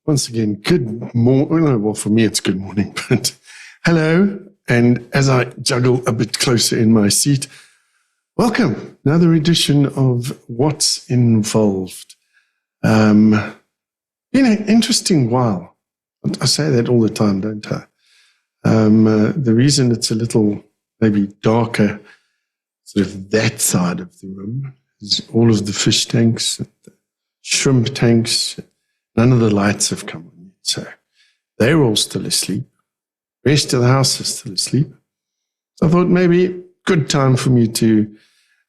Once again, good morning. Well, for me, it's good morning, but hello. And as I juggle a bit closer in my seat, welcome. Another edition of What's Involved. Been an interesting while. I say that all the time, don't I? The reason it's a little maybe darker, sort of that side of the room, is all of the fish tanks, the shrimp tanks. None of the lights have come on yet, so they're all still asleep. The rest of the house is still asleep. So I thought maybe good time for me to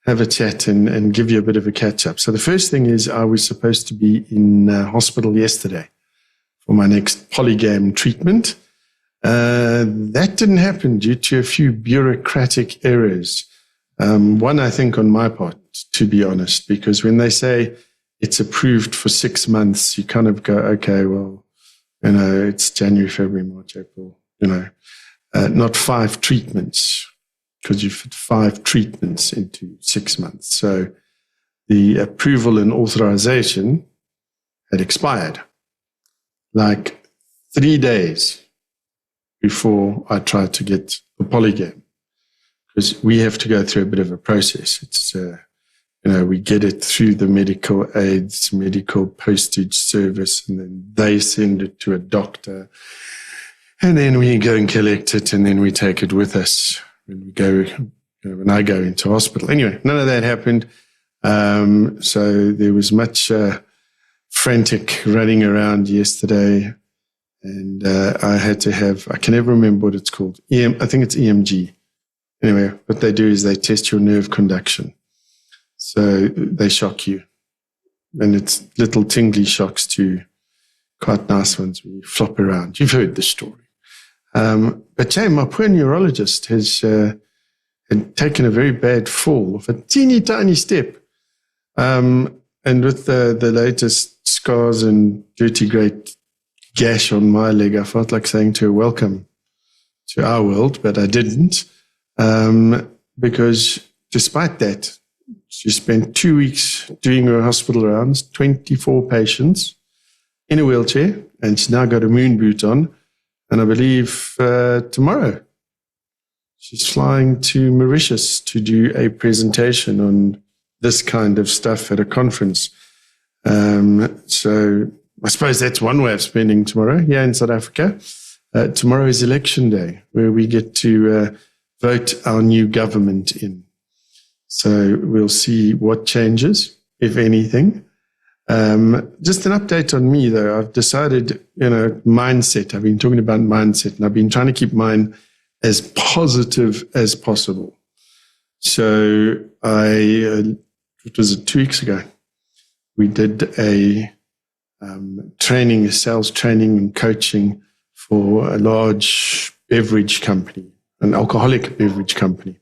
have a chat and give you a bit of a catch-up. So the first thing is I was supposed to be in hospital yesterday for my next polygam treatment. That didn't happen due to a few bureaucratic errors. One, I think, on my part, to be honest, because when they say it's approved for 6 months, you kind of go, okay, well, it's January, February, March, April, not 5 treatments, because you fit 5 treatments into 6 months. So the approval and authorization had expired like 3 days before I tried to get the polygam, because we have to go through a bit of a process. It's we get it through the medical aids, medical postage service, and then they send it to a doctor. And then we go and collect it, and then we take it with us when I go into hospital. Anyway, none of that happened. So there was much frantic running around yesterday. And I had to have, I can never remember what it's called. I think it's EMG. Anyway, what they do is they test your nerve conduction. So they shock you, and it's little tingly shocks to quite nice ones when you flop around. You've heard the story. But Jay, my poor neurologist, had taken a very bad fall off a teeny tiny step. And with the latest scars and dirty great gash on my leg, I felt like saying to her, welcome to our world, but I didn't. Because despite that, she spent 2 weeks doing her hospital rounds, 24 patients in a wheelchair, and she's now got a moon boot on. And I believe tomorrow she's flying to Mauritius to do a presentation on this kind of stuff at a conference. So I suppose that's one way of spending tomorrow here in South Africa. Tomorrow is election day, where we get to vote our new government in. So we'll see what changes, if anything. Just an update on me, though. I've decided, mindset. I've been talking about mindset, and I've been trying to keep mine as positive as possible. So it was 2 weeks ago, we did a sales training and coaching for a large beverage company, an alcoholic beverage company.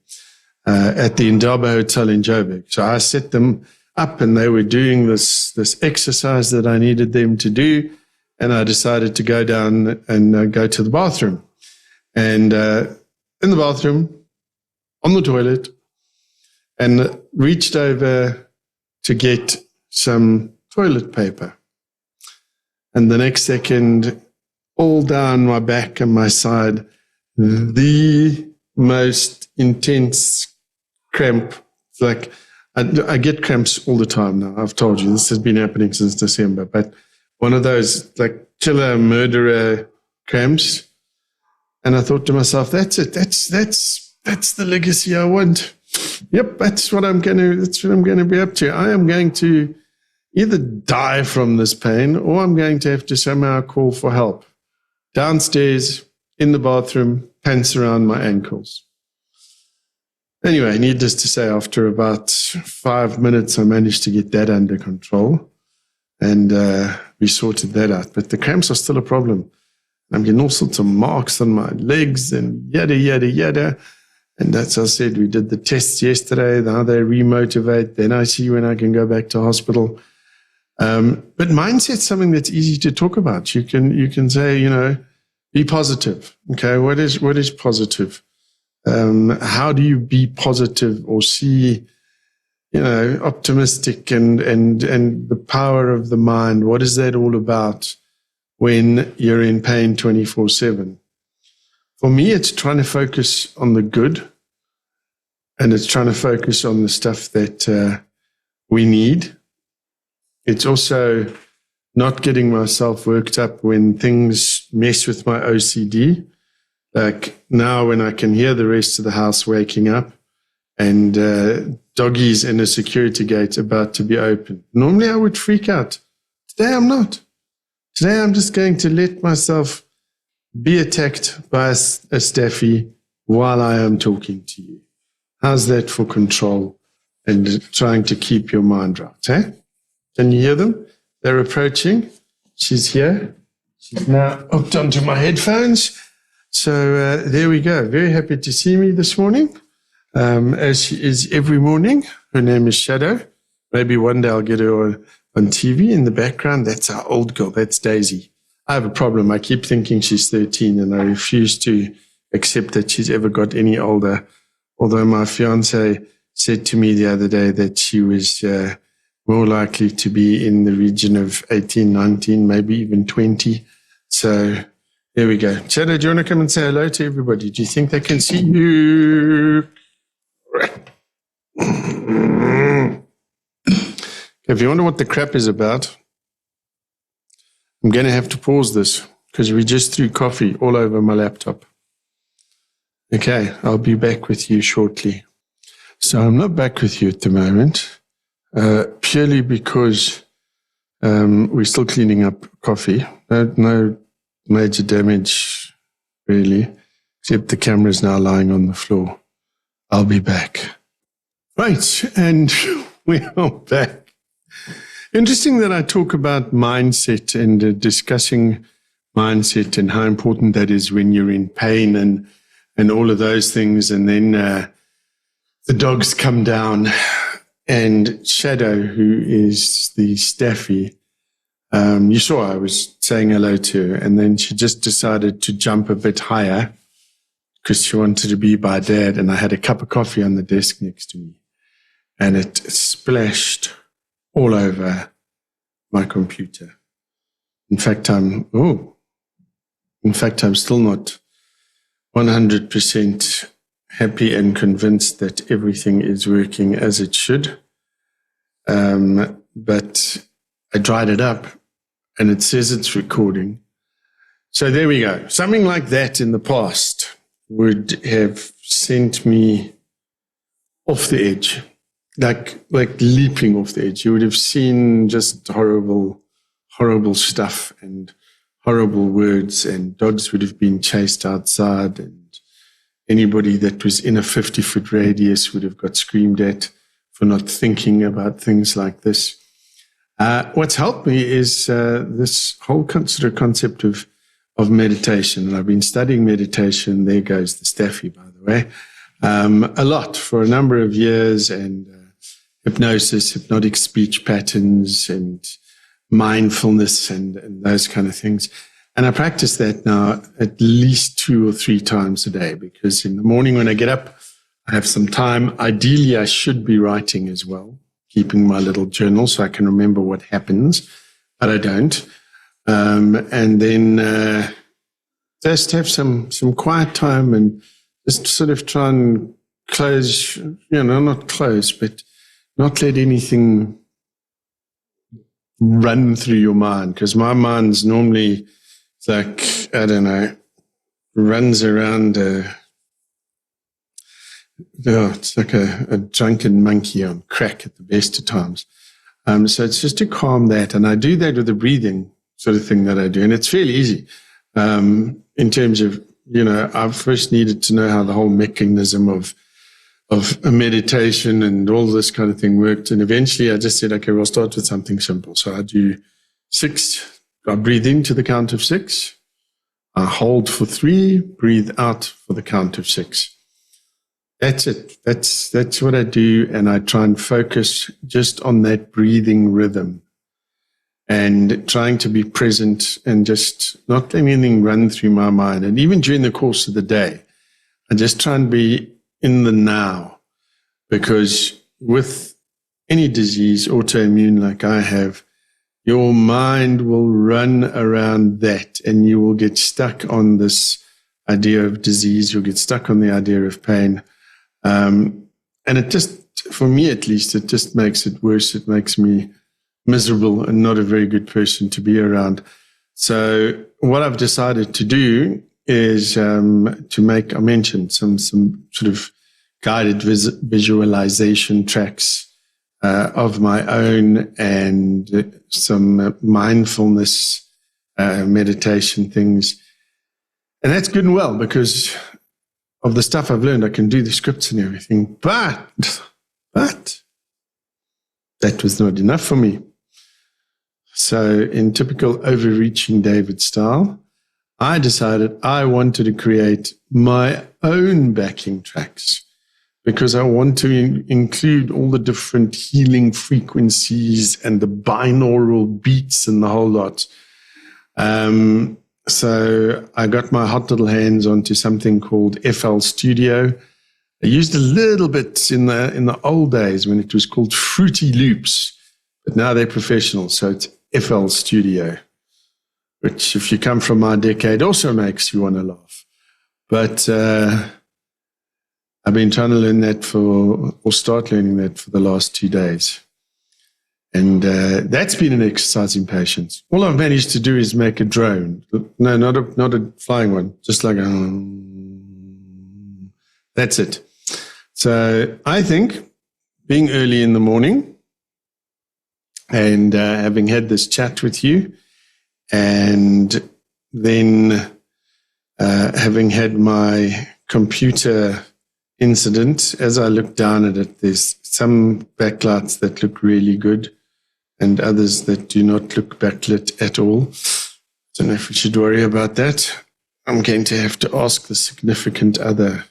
At the Indaba Hotel in Joburg. So I set them up, and they were doing this exercise that I needed them to do. And I decided to go down and go to the bathroom. And in the bathroom, on the toilet, and reached over to get some toilet paper. And the next second, all down my back and my side, the most intense cramp. Like I get cramps all the time now. I've told you this has been happening since December, but one of those like killer murderer cramps. And I thought to myself, that's it. That's the legacy I want. Yep, that's what I'm going to be up to. I am going to either die from this pain, or I'm going to have to somehow call for help. Downstairs in the bathroom, pants around my ankles. Anyway, needless to say, after about 5 minutes, I managed to get that under control, and we sorted that out. But the cramps are still a problem. I'm getting all sorts of marks on my legs and yada, yada, yada. And that's, I said, we did the tests yesterday. Now they remotivate. Then I see when I can go back to hospital. But mindset's something that's easy to talk about. You can say, be positive. Okay, what is positive? How do you be positive or see, optimistic and the power of the mind? What is that all about? when you're in pain 24/7? For me, it's trying to focus on the good, and it's trying to focus on the stuff that we need. It's also not getting myself worked up when things mess with my OCD. Like now when I can hear the rest of the house waking up and doggies in a security gate about to be opened. Normally I would freak out. Today I'm not. Today I'm just going to let myself be attacked by a staffy while I am talking to you. How's that for control and trying to keep your mind right, eh? Can you hear them? They're approaching. She's here. She's now hooked onto my headphones. So there we go. Very happy to see me this morning, as she is every morning. Her name is Shadow. Maybe one day I'll get her on TV in the background. That's our old girl. That's Daisy. I have a problem. I keep thinking she's 13 and I refuse to accept that she's ever got any older. Although my fiance said to me the other day that she was more likely to be in the region of 18, 19, maybe even 20. So there we go. Shadow, do you want to come and say hello to everybody? Do you think they can see you? If you wonder what the crap is about, I'm going to have to pause this because we just threw coffee all over my laptop. Okay, I'll be back with you shortly. So I'm not back with you at the moment, purely because we're still cleaning up coffee. No major damage, really, except the camera's now lying on the floor. I'll be back. Right, and we are back. Interesting that I talk about mindset and discussing mindset and how important that is when you're in pain and all of those things. And then the dogs come down and Shadow, who is the staffy, you saw I was saying hello to her, and then she just decided to jump a bit higher because she wanted to be by Dad. And I had a cup of coffee on the desk next to me, and it splashed all over my computer. In fact, I'm still not 100% happy and convinced that everything is working as it should. But I dried it up and it says it's recording. So there we go. Something like that in the past would have sent me off the edge, like leaping off the edge. You would have seen just horrible stuff and horrible words, and dogs would have been chased outside, and anybody that was in a 50-foot radius would have got screamed at for not thinking about things like this. What's helped me is this whole concept of meditation. And I've been studying meditation. There goes the staffy, by the way, a lot for a number of years, and hypnosis, hypnotic speech patterns, and mindfulness, and those kind of things. And I practice that now at least 2 or 3 times a day, because in the morning when I get up, I have some time. Ideally, I should be writing as well, keeping my little journal so I can remember what happens, but I don't. And then just have some quiet time and just sort of try and close, not close, but not let anything run through your mind, because my mind's normally like, I don't know, runs around it's like a drunken monkey on crack at the best of times. So it's just to calm that. And I do that with the breathing sort of thing that I do. And it's fairly easy in terms of, I've first needed to know how the whole mechanism of a meditation and all this kind of thing worked. And eventually I just said, okay, we'll start with something simple. So I do 6. I breathe in to the count of 6. I hold for 3, breathe out for the count of 6. That's it. That's what I do. And I try and focus just on that breathing rhythm and trying to be present and just not letting anything run through my mind. And even during the course of the day, I just try and be in the now, because with any disease, autoimmune like I have, your mind will run around that, and you will get stuck on this idea of disease. You'll get stuck on the idea of pain. And it just, for me at least, it just makes it worse. It makes me miserable and not a very good person to be around. So what I've decided to do is to make, I mentioned, some sort of guided visualization tracks of my own, and some mindfulness meditation things. And that's good and well, because of the stuff I've learned. I can do the scripts and everything, but that was not enough for me. So in typical overreaching David style, I decided I wanted to create my own backing tracks, because I want to include all the different healing frequencies and the binaural beats and the whole lot. So I got my hot little hands onto something called FL Studio. I used a little bit in the old days when it was called Fruity Loops, but now they're professional, so it's FL Studio, which, if you come from my decade, also makes you want to laugh. But I've been trying to learn that start learning that for the last 2 days. And that's been an exercise in patience. All I've managed to do is make a drone. No, not a flying one, just like that's it. So I think being early in the morning and having had this chat with you, and then having had my computer incident, as I look down at it, there's some backlights that look really good and others that do not look backlit at all. I don't know if we should worry about that. I'm going to have to ask the significant other,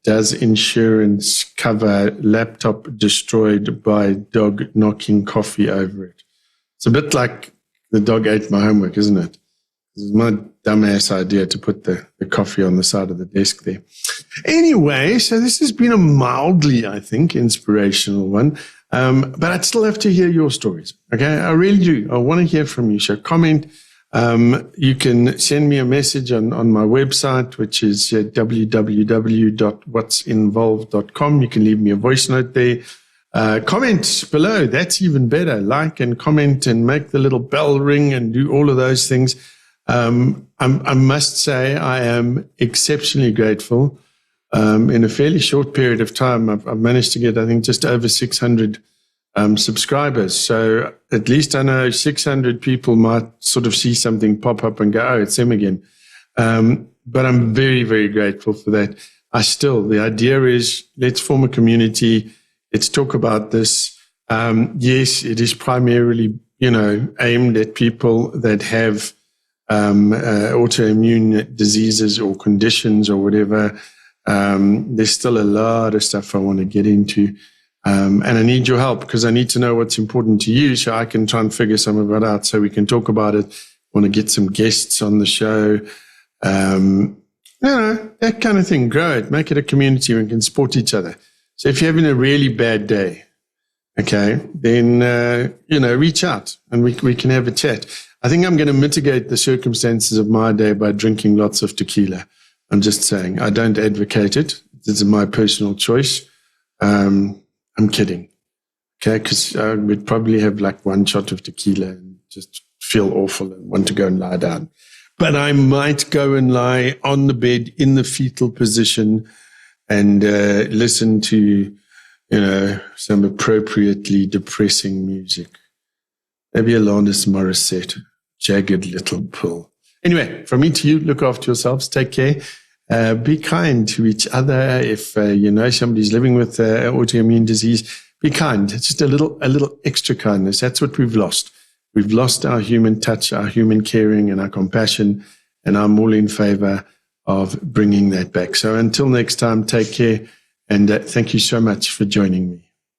does insurance cover laptop destroyed by dog knocking coffee over it? It's a bit like the dog ate my homework, isn't it? This is my dumbass idea to put the coffee on the side of the desk there. Anyway, so this has been a mildly, I think, inspirational one. But I'd still have to hear your stories. Okay, I really do. I want to hear from you. So comment. You can send me a message on my website, which is www.whatsinvolved.com. You can leave me a voice note there. Comment below. That's even better. Like and comment and make the little bell ring and do all of those things. I must say I am exceptionally grateful. In a fairly short period of time, I've managed to get, I think, just over 600 subscribers. So at least I know 600 people might sort of see something pop up and go, oh, it's him again. But I'm very, very grateful for that. The idea is, let's form a community. Let's talk about this. Yes, it is primarily, aimed at people that have autoimmune diseases or conditions or whatever. There's still a lot of stuff I want to get into. And I need your help, because I need to know what's important to you so I can try and figure some of it out so we can talk about it. I want to get some guests on the show. That kind of thing. Grow it. Make it a community where we can support each other. So if you're having a really bad day, okay, then, reach out and we can have a chat. I think I'm going to mitigate the circumstances of my day by drinking lots of tequila. I'm just saying, I don't advocate it. This is my personal choice. I'm kidding. Okay, because I would probably have like one shot of tequila and just feel awful and want to go and lie down. But I might go and lie on the bed in the fetal position and listen to, some appropriately depressing music. Maybe Alanis Morissette, Jagged Little Pill. Anyway, from me to you, look after yourselves. Take care. Be kind to each other. If somebody's living with autoimmune disease, be kind. It's just a little extra kindness. That's what we've lost. We've lost our human touch, our human caring, and our compassion. And I'm all in favor of bringing that back. So until next time, take care. And thank you so much for joining me.